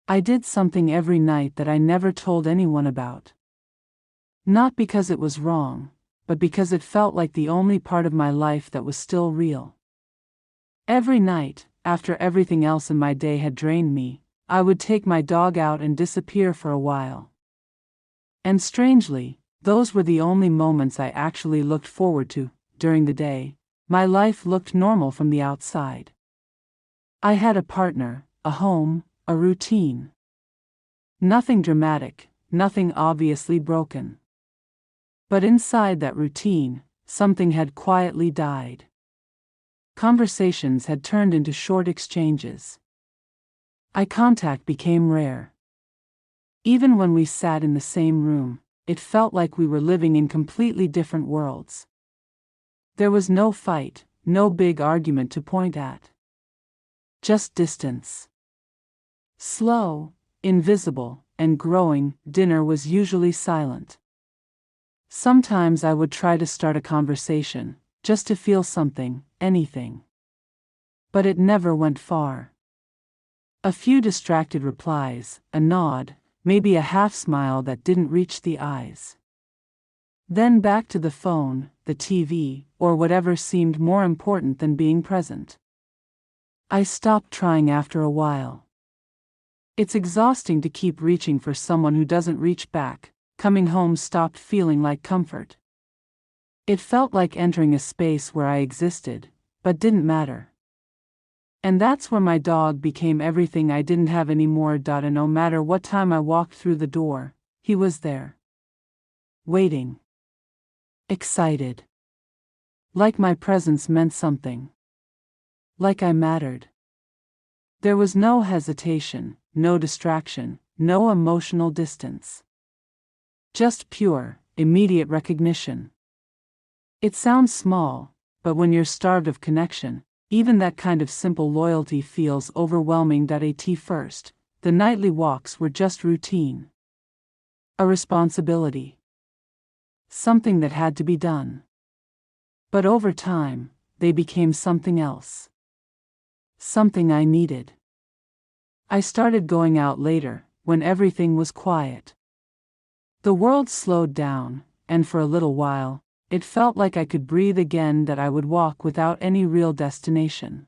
I did something every night that I never told anyone about. Not because it was wrong, but because it felt like the only part of my life that was still real. Every night, after everything else in my day had drained me, I would take my dog out and disappear for a while. And strangely, those were the only moments I actually looked forward to. During the day, my life looked normal from the outside. I had a partner, a home, a routine. Nothing dramatic, nothing obviously broken. But inside that routine, something had quietly died. Conversations had turned into short exchanges. Eye contact became rare. Even when we sat in the same room, it felt like we were living in completely different worlds. There was no fight, no big argument to point at. Just distance. Slow, invisible, and growing. Dinner was usually silent. Sometimes I would try to start a conversation, just to feel something, anything. But it never went far. A few distracted replies, a nod, maybe a half-smile that didn't reach the eyes. Then back to the phone, the TV, or whatever seemed more important than being present. I stopped trying after a while. It's exhausting to keep reaching for someone who doesn't reach back. Coming home stopped feeling like comfort. It felt like entering a space where I existed, but didn't matter. And that's where my dog became everything I didn't have anymore. And no matter what time I walked through the door, he was there. Waiting. Excited. Like my presence meant something. Like I mattered. There was no hesitation, no distraction, no emotional distance. Just pure, immediate recognition. It sounds small, but when you're starved of connection, even that kind of simple loyalty feels overwhelming. At first, the nightly walks were just routine. A responsibility. Something that had to be done. But over time, they became something else. Something I needed. I started going out later, when everything was quiet. The world slowed down, and for a little while, it felt like I could breathe again. That I would walk without any real destination.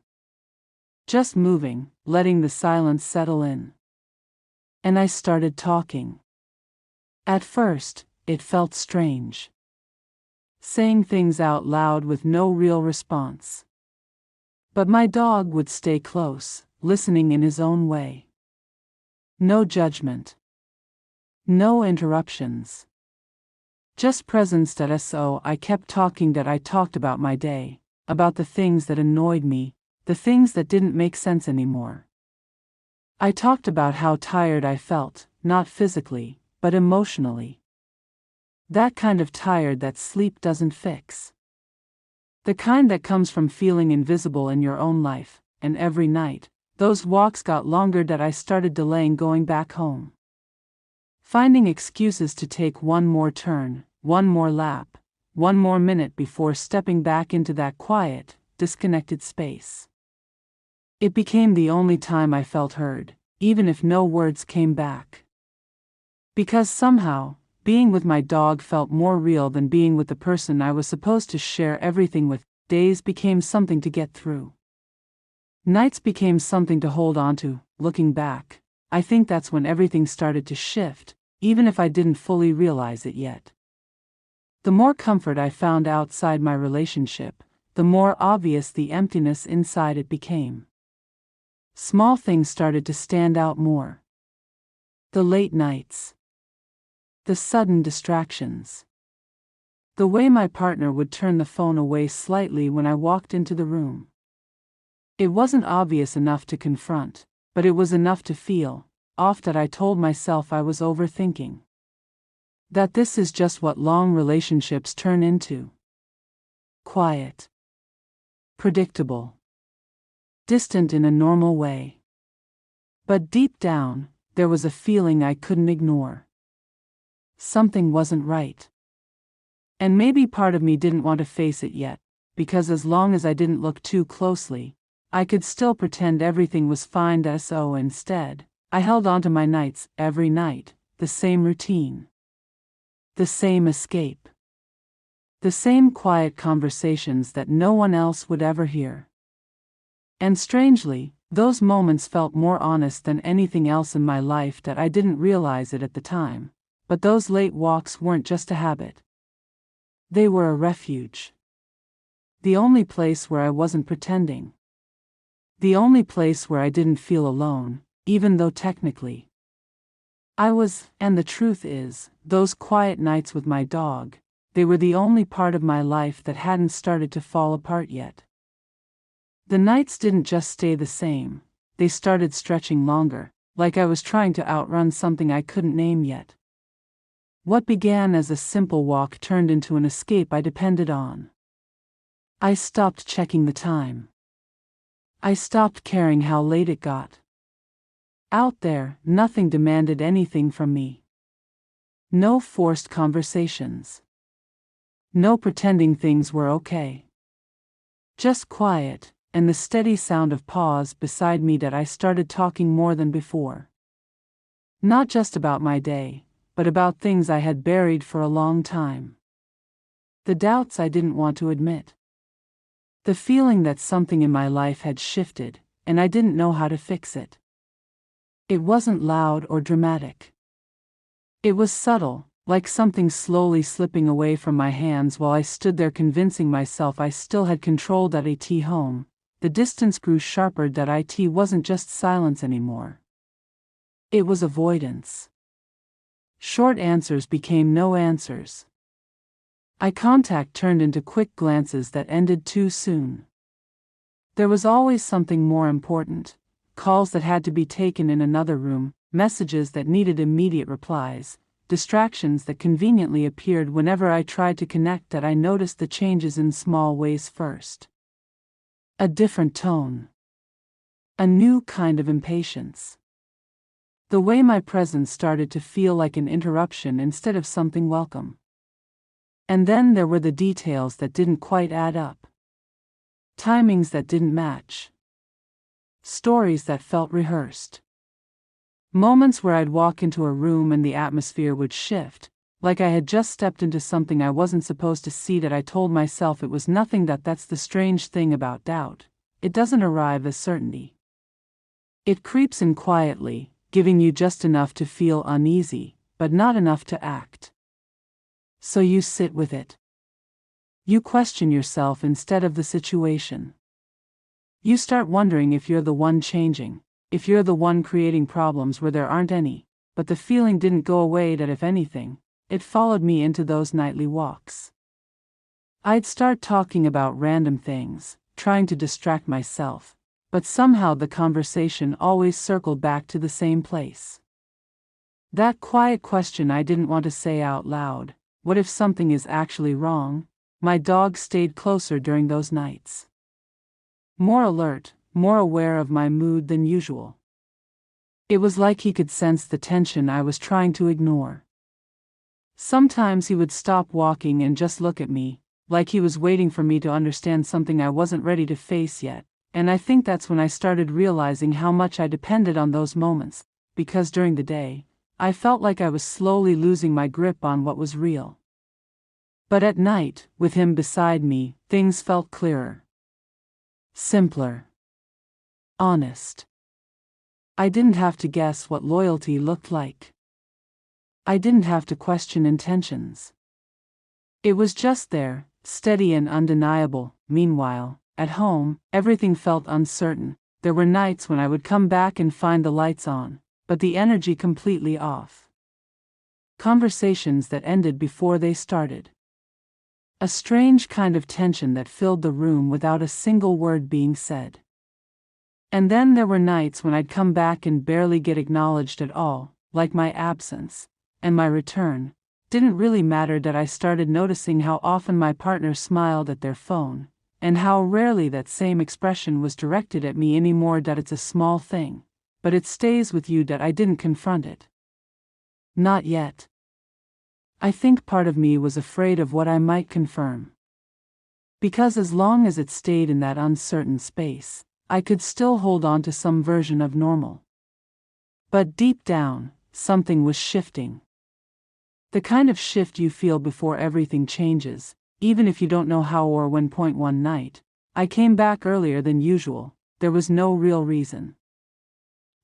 Just moving, letting the silence settle in. And I started talking. At first, it felt strange. Saying things out loud with no real response. But my dog would stay close, listening in his own way. No judgment. No interruptions. Just presence. So I kept talking. That I talked about my day, about the things that annoyed me, the things that didn't make sense anymore. I talked about how tired I felt, not physically, but emotionally. That kind of tired that sleep doesn't fix. The kind that comes from feeling invisible in your own life. And every night, those walks got longer. That I started delaying going back home. Finding excuses to take one more turn, one more lap, one more minute before stepping back into that quiet, disconnected space. It became the only time I felt heard, even if no words came back. Because somehow, being with my dog felt more real than being with the person I was supposed to share everything with. Days became something to get through. Nights became something to hold on to. Looking back, I think that's when everything started to shift, even if I didn't fully realize it yet. The more comfort I found outside my relationship, the more obvious the emptiness inside it became. Small things started to stand out more. The late nights. The sudden distractions. The way my partner would turn the phone away slightly when I walked into the room. It wasn't obvious enough to confront, but it was enough to feel off. That I told myself I was overthinking. That this is just what long relationships turn into. Quiet. Predictable. Distant in a normal way. But deep down, there was a feeling I couldn't ignore. Something wasn't right. And maybe part of me didn't want to face it yet, because as long as I didn't look too closely, I could still pretend everything was fine. So instead, I held on to my nights every night, the same routine. The same escape. The same quiet conversations that no one else would ever hear. And strangely, those moments felt more honest than anything else in my life that I didn't realize it at the time. But those late walks weren't just a habit. They were a refuge. The only place where I wasn't pretending. The only place where I didn't feel alone, even though technically I was. And the truth is, those quiet nights with my dog, they were the only part of my life that hadn't started to fall apart yet. The nights didn't just stay the same, they started stretching longer, like I was trying to outrun something I couldn't name yet. What began as a simple walk turned into an escape I depended on. I stopped checking the time. I stopped caring how late it got. Out there, nothing demanded anything from me. No forced conversations. No pretending things were okay. Just quiet, and the steady sound of paws beside me that I started talking more than before. Not just about my day, but about things I had buried for a long time. The doubts I didn't want to admit. The feeling that something in my life had shifted, and I didn't know how to fix it. It wasn't loud or dramatic. It was subtle, like something slowly slipping away from my hands while I stood there convincing myself I still had control. At home, the distance grew sharper. It wasn't just silence anymore. It was avoidance. Short answers became no answers. Eye contact turned into quick glances that ended too soon. There was always something more important, calls that had to be taken in another room, messages that needed immediate replies, distractions that conveniently appeared whenever I tried to connect. I noticed the changes in small ways first. A different tone. A new kind of impatience. The way my presence started to feel like an interruption instead of something welcome. And then there were the details that didn't quite add up. Timings that didn't match. Stories that felt rehearsed. Moments where I'd walk into a room and the atmosphere would shift, like I had just stepped into something I wasn't supposed to see. I told myself it was nothing. That's the strange thing about doubt. It doesn't arrive as certainty. It creeps in quietly, giving you just enough to feel uneasy, but not enough to act. So you sit with it. You question yourself instead of the situation. You start wondering if you're the one changing, if you're the one creating problems where there aren't any. But the feeling didn't go away. If anything, it followed me into those nightly walks. I'd start talking about random things, trying to distract myself, but somehow the conversation always circled back to the same place. That quiet question I didn't want to say out loud: what if something is actually wrong? My dog stayed closer during those nights. More alert, more aware of my mood than usual. It was like he could sense the tension I was trying to ignore. Sometimes he would stop walking and just look at me, like he was waiting for me to understand something I wasn't ready to face yet. And I think that's when I started realizing how much I depended on those moments, because during the day, I felt like I was slowly losing my grip on what was real. But at night, with him beside me, things felt clearer. Simpler. Honest. I didn't have to guess what loyalty looked like. I didn't have to question intentions. It was just there, steady and undeniable. Meanwhile, at home, everything felt uncertain. There were nights when I would come back and find the lights on, but the energy completely off. Conversations that ended before they started. A strange kind of tension that filled the room without a single word being said. And then there were nights when I'd come back and barely get acknowledged at all, like my absence, and my return, didn't really matter. I started noticing how often my partner smiled at their phone, and how rarely that same expression was directed at me anymore. It's a small thing, but it stays with you. I didn't confront it. Not yet. I think part of me was afraid of what I might confirm. Because as long as it stayed in that uncertain space, I could still hold on to some version of normal. But deep down, something was shifting. The kind of shift you feel before everything changes, even if you don't know how or when. One night, I came back earlier than usual. There was no real reason.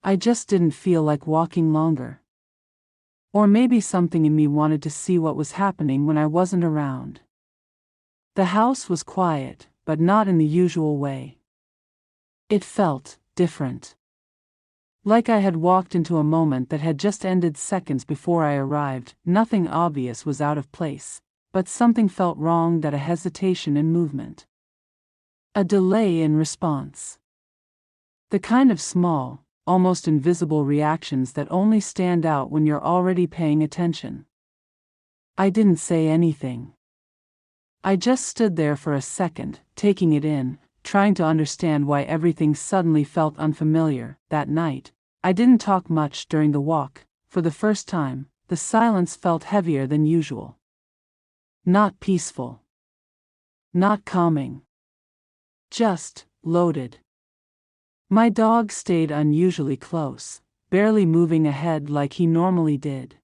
I just didn't feel like walking longer. Or maybe something in me wanted to see what was happening when I wasn't around. The house was quiet, but not in the usual way. It felt different. Like I had walked into a moment that had just ended seconds before I arrived. Nothing obvious was out of place, but something felt wrong. That a hesitation in movement. A delay in response. The kind of small, almost invisible reactions that only stand out when you're already paying attention. I didn't say anything. I just stood there for a second, taking it in, trying to understand why everything suddenly felt unfamiliar. That night, I didn't talk much during the walk. For the first time, the silence felt heavier than usual. Not peaceful. Not calming. Just loaded. My dog stayed unusually close, barely moving ahead like he normally did.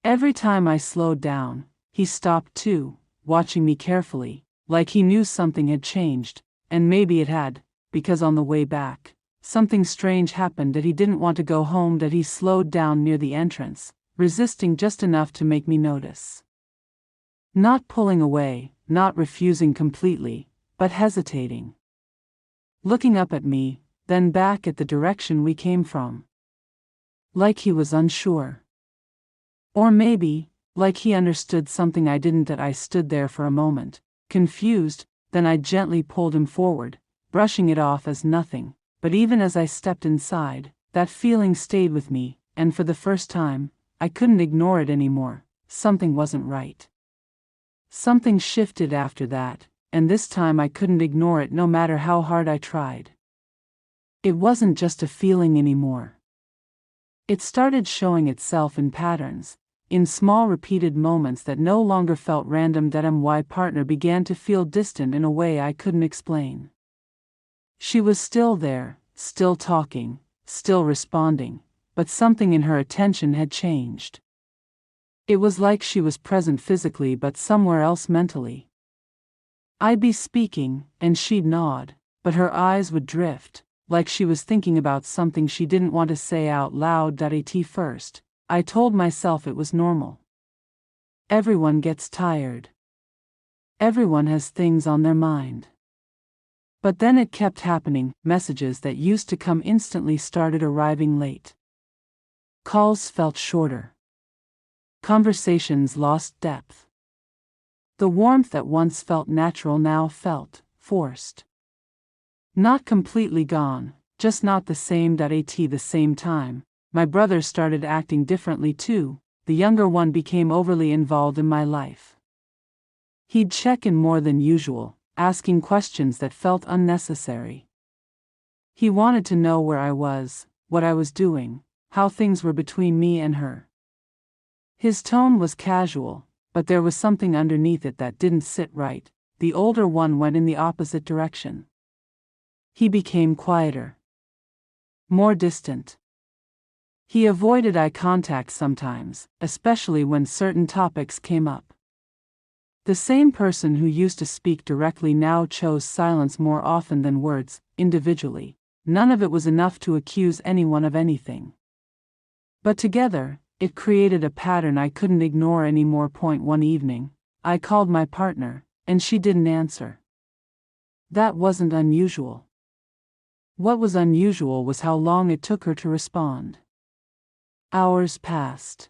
Every time I slowed down, he stopped too, watching me carefully, like he knew something had changed, and maybe it had, because on the way back, something strange happened. That he didn't want to go home. That he slowed down near the entrance, resisting just enough to make me notice. Not pulling away, not refusing completely, but hesitating. Looking up at me, then back at the direction we came from. Like he was unsure. Or maybe, like he understood something I didn't. That I stood there for a moment, confused, then I gently pulled him forward, brushing it off as nothing. But even as I stepped inside, that feeling stayed with me, and for the first time, I couldn't ignore it anymore. Something wasn't right. Something shifted after that, and this time I couldn't ignore it no matter how hard I tried. It wasn't just a feeling anymore. It started showing itself in patterns, in small repeated moments that no longer felt random. That my partner began to feel distant in a way I couldn't explain. She was still there, still talking, still responding, but something in her attention had changed. It was like she was present physically but somewhere else mentally. I'd be speaking, and she'd nod, but her eyes would drift, like she was thinking about something she didn't want to say out loud. At first, I told myself it was normal. Everyone gets tired. Everyone has things on their mind. But then it kept happening. Messages that used to come instantly started arriving late. Calls felt shorter. Conversations lost depth. The warmth that once felt natural now felt forced. Not completely gone, just not the same. At the same time, my brothers started acting differently too. The younger one became overly involved in my life. He'd check in more than usual, asking questions that felt unnecessary. He wanted to know where I was, what I was doing, how things were between me and her. His tone was casual, but there was something underneath it that didn't sit right. The older one went in the opposite direction. He became quieter. More distant. He avoided eye contact sometimes, especially when certain topics came up. The same person who used to speak directly now chose silence more often than words. Individually, none of it was enough to accuse anyone of anything. But together, it created a pattern I couldn't ignore anymore. One evening, I called my partner, and she didn't answer. That wasn't unusual. What was unusual was how long it took her to respond. Hours passed.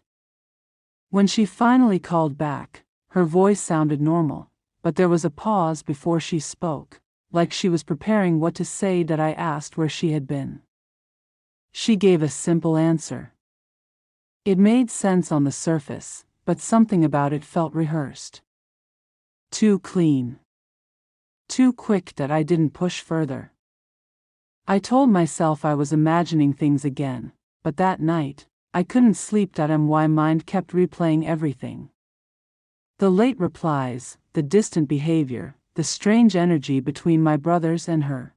When she finally called back, her voice sounded normal, but there was a pause before she spoke, like she was preparing what to say. I asked where she had been. She gave a simple answer. It made sense on the surface, but something about it felt rehearsed. Too clean. Too quick. That I didn't push further. I told myself I was imagining things again, but that night, I couldn't sleep. My mind kept replaying everything. The late replies, the distant behavior, the strange energy between my brothers and her.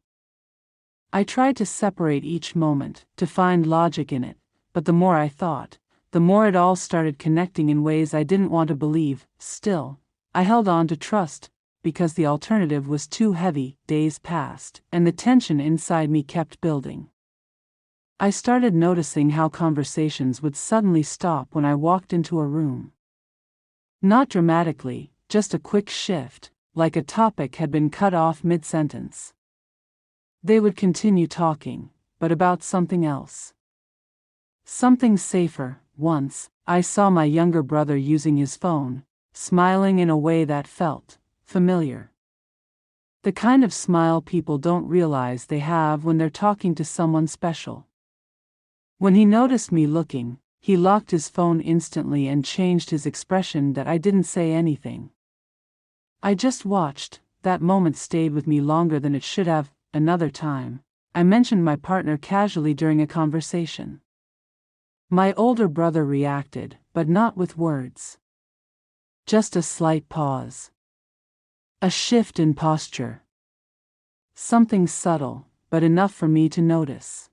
I tried to separate each moment, to find logic in it, but the more I thought, the more it all started connecting in ways I didn't want to believe. Still, I held on to trust, because the alternative was too heavy. Days passed, and the tension inside me kept building. I started noticing how conversations would suddenly stop when I walked into a room. Not dramatically, just a quick shift, like a topic had been cut off mid-sentence. They would continue talking, but about something else. Something safer. Once, I saw my younger brother using his phone, smiling in a way that felt familiar. The kind of smile people don't realize they have when they're talking to someone special. When he noticed me looking, he locked his phone instantly and changed his expression. That I didn't say anything. I just watched. That moment stayed with me longer than it should have. Another time, I mentioned my partner casually during a conversation. My older brother reacted, but not with words. Just a slight pause. A shift in posture. Something subtle, but enough for me to notice.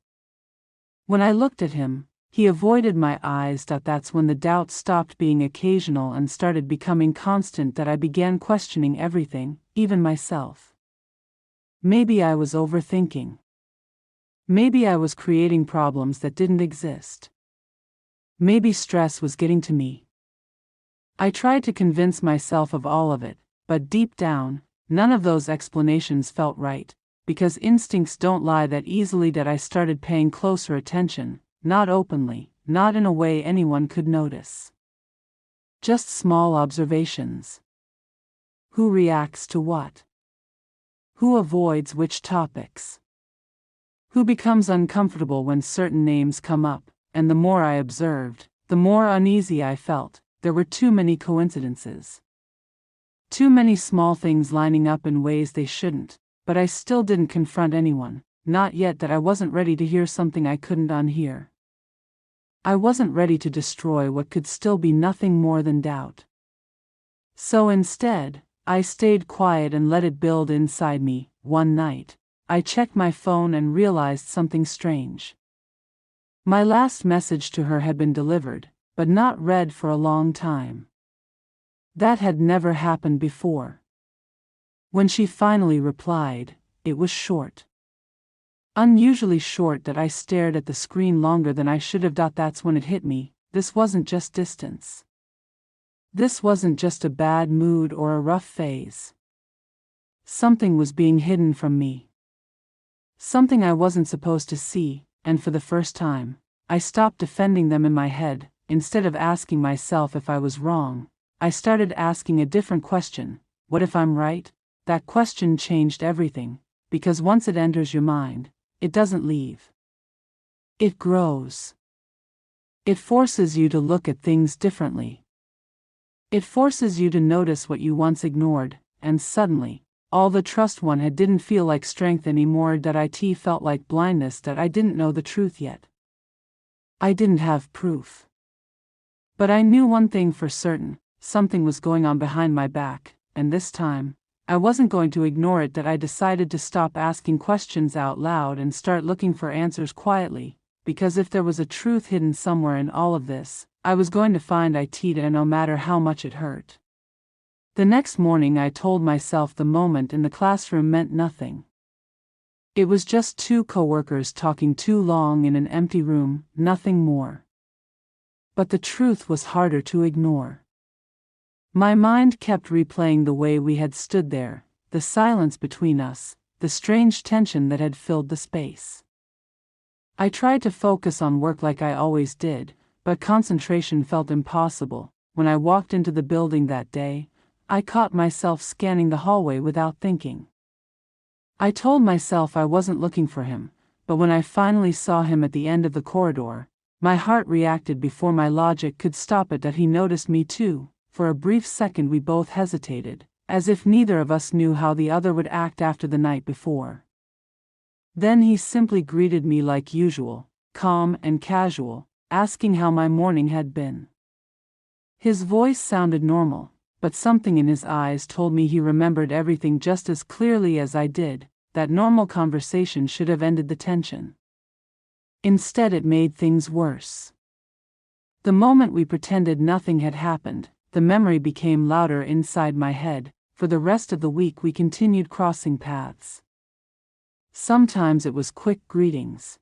When I looked at him, he avoided my eyes. That's when the doubt stopped being occasional and started becoming constant. That I began questioning everything, even myself. Maybe I was overthinking. Maybe I was creating problems that didn't exist. Maybe stress was getting to me. I tried to convince myself of all of it, but deep down, none of those explanations felt right, because instincts don't lie that easily. That I started paying closer attention, not openly, not in a way anyone could notice. Just small observations. Who reacts to what? Who avoids which topics? Who becomes uncomfortable when certain names come up? And the more I observed, the more uneasy I felt. There were too many coincidences. Too many small things lining up in ways they shouldn't, but I still didn't confront anyone, not yet. That I wasn't ready to hear something I couldn't unhear. I wasn't ready to destroy what could still be nothing more than doubt. So instead, I stayed quiet and let it build inside me. One night, I checked my phone and realized something strange. My last message to her had been delivered, but not read for a long time. That had never happened before. When she finally replied, it was short. Unusually short. That I stared at the screen longer than I should have. That's when it hit me. This wasn't just distance. This wasn't just a bad mood or a rough phase. Something was being hidden from me. Something I wasn't supposed to see, and for the first time, I stopped defending them in my head. Instead of asking myself if I was wrong, I started asking a different question. What if I'm right? That question changed everything, because once it enters your mind, it doesn't leave. It grows. It forces you to look at things differently. It forces you to notice what you once ignored, and suddenly, all the trust one had didn't feel like strength anymore. It felt like blindness. That I didn't know the truth yet. I didn't have proof. But I knew one thing for certain: something was going on behind my back, and this time, I wasn't going to ignore it. That I decided to stop asking questions out loud and start looking for answers quietly, because if there was a truth hidden somewhere in all of this, I was going to find it, no matter how much it hurt. The next morning I told myself the moment in the classroom meant nothing. It was just two coworkers talking too long in an empty room, nothing more. But the truth was harder to ignore. My mind kept replaying the way we had stood there, the silence between us, the strange tension that had filled the space. I tried to focus on work like I always did, but concentration felt impossible. When I walked into the building that day, I caught myself scanning the hallway without thinking. I told myself I wasn't looking for him, but when I finally saw him at the end of the corridor, my heart reacted before my logic could stop it. That he noticed me too. For a brief second we both hesitated, as if neither of us knew how the other would act after the night before. Then he simply greeted me like usual, calm and casual, asking how my morning had been. His voice sounded normal, but something in his eyes told me he remembered everything just as clearly as I did. That normal conversation should have ended the tension. Instead, it made things worse. The moment we pretended nothing had happened, the memory became louder inside my head. For the rest of the week we continued crossing paths. Sometimes it was quick greetings.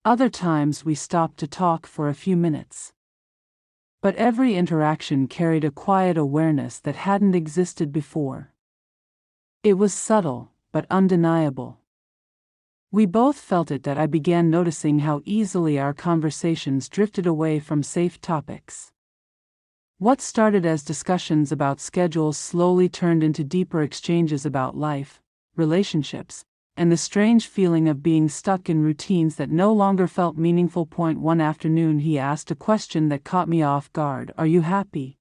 Other times we stopped to talk for a few minutes. But every interaction carried a quiet awareness that hadn't existed before. It was subtle, but undeniable. We both felt it that I began noticing how easily our conversations drifted away from safe topics. What started as discussions about schedules slowly turned into deeper exchanges about life, relationships, and the strange feeling of being stuck in routines that no longer felt meaningful. One afternoon he asked a question that caught me off guard. "Are you happy?"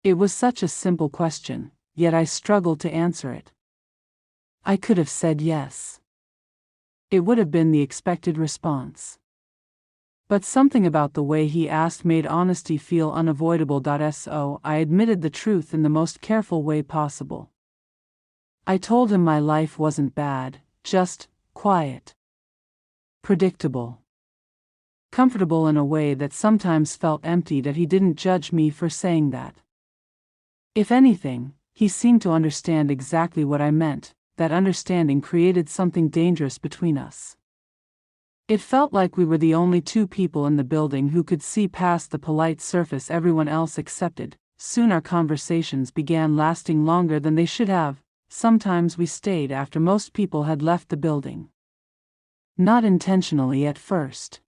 It was such a simple question, yet I struggled to answer it. I could have said yes. It would have been the expected response. But something about the way he asked made honesty feel unavoidable. So I admitted the truth in the most careful way possible. I told him my life wasn't bad, just quiet, predictable, comfortable in a way that sometimes felt empty. That he didn't judge me for saying that. If anything, he seemed to understand exactly what I meant. That understanding created something dangerous between us. It felt like we were the only two people in the building who could see past the polite surface everyone else accepted. Soon our conversations began lasting longer than they should have. Sometimes we stayed after most people had left the building. Not intentionally at first.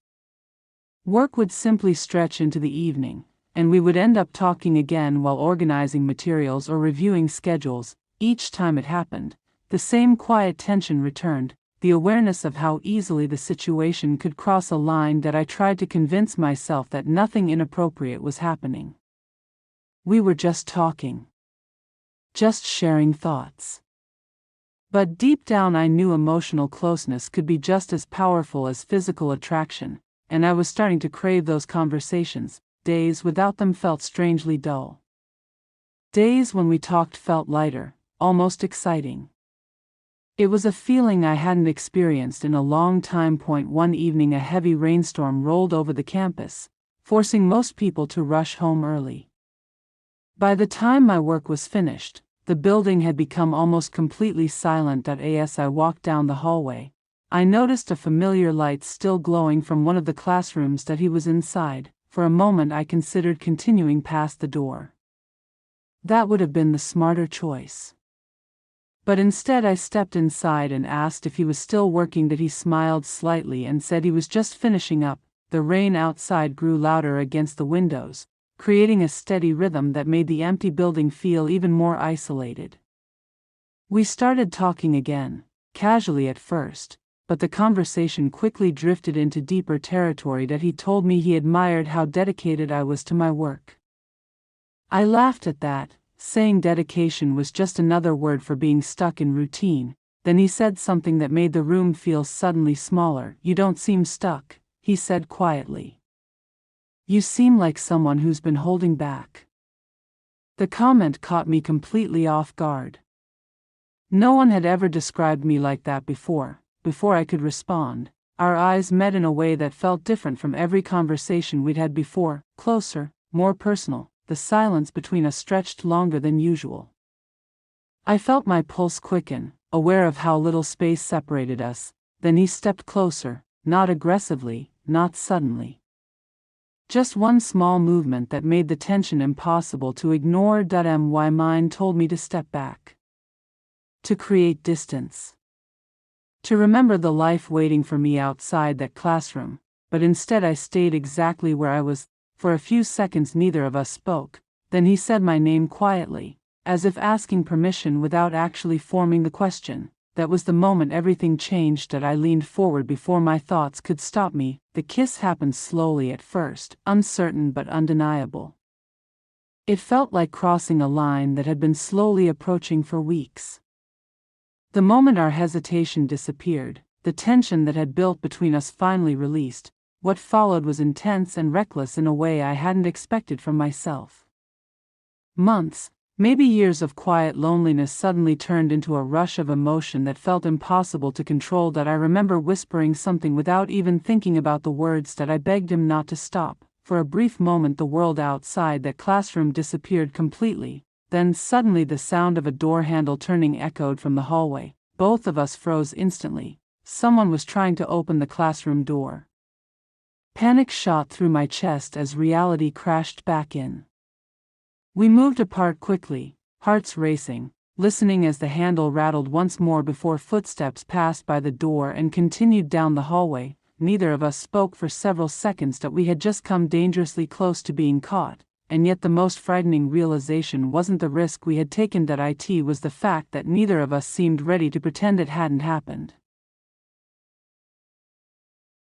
Work would simply stretch into the evening, and we would end up talking again while organizing materials or reviewing schedules. Each time it happened, the same quiet tension returned, the awareness of how easily the situation could cross a line that I tried to convince myself that nothing inappropriate was happening. We were just talking. Just sharing thoughts. But deep down I knew emotional closeness could be just as powerful as physical attraction, and I was starting to crave those conversations. Days without them felt strangely dull. Days when we talked felt lighter, almost exciting. It was a feeling I hadn't experienced in a long time. One evening a heavy rainstorm rolled over the campus, forcing most people to rush home early. By the time my work was finished, the building had become almost completely silent. As I walked down the hallway, I noticed a familiar light still glowing from one of the classrooms that he was inside. For a moment I considered continuing past the door. That would have been the smarter choice. But instead I stepped inside and asked if he was still working. He smiled slightly and said he was just finishing up. The rain outside grew louder against the windows, creating a steady rhythm that made the empty building feel even more isolated. We started talking again, casually at first, but the conversation quickly drifted into deeper territory. He told me he admired how dedicated I was to my work. I laughed at that, saying dedication was just another word for being stuck in routine. Then he said something that made the room feel suddenly smaller. "You don't seem stuck," he said quietly. "You seem like someone who's been holding back." The comment caught me completely off guard. No one had ever described me like that before. Before I could respond, our eyes met in a way that felt different from every conversation we'd had before, closer, more personal. The silence between us stretched longer than usual. I felt my pulse quicken, aware of how little space separated us. Then he stepped closer, not aggressively, not suddenly. Just one small movement that made the tension impossible to ignore. My mind told me to step back. To create distance. To remember the life waiting for me outside that classroom, but instead I stayed exactly where I was. For a few seconds neither of us spoke. Then he said my name quietly, as if asking permission without actually forming the question. That was the moment everything changed. I leaned forward before my thoughts could stop me. The kiss happened slowly at first, uncertain but undeniable. It felt like crossing a line that had been slowly approaching for weeks. The moment our hesitation disappeared, the tension that had built between us finally released. What followed was intense and reckless in a way I hadn't expected from myself. Months, Maybe years of quiet loneliness suddenly turned into a rush of emotion that felt impossible to control. That I remember whispering something without even thinking about the words. That I begged him not to stop. For a brief moment the world outside that classroom disappeared completely. Then suddenly the sound of a door handle turning echoed from the hallway. Both of us froze instantly. Someone was trying to open the classroom door. Panic shot through my chest as reality crashed back in. We moved apart quickly, hearts racing, listening as the handle rattled once more before footsteps passed by the door and continued down the hallway. Neither of us spoke for several seconds. That we had just come dangerously close to being caught, and yet the most frightening realization wasn't the risk we had taken. That it was the fact that neither of us seemed ready to pretend it hadn't happened.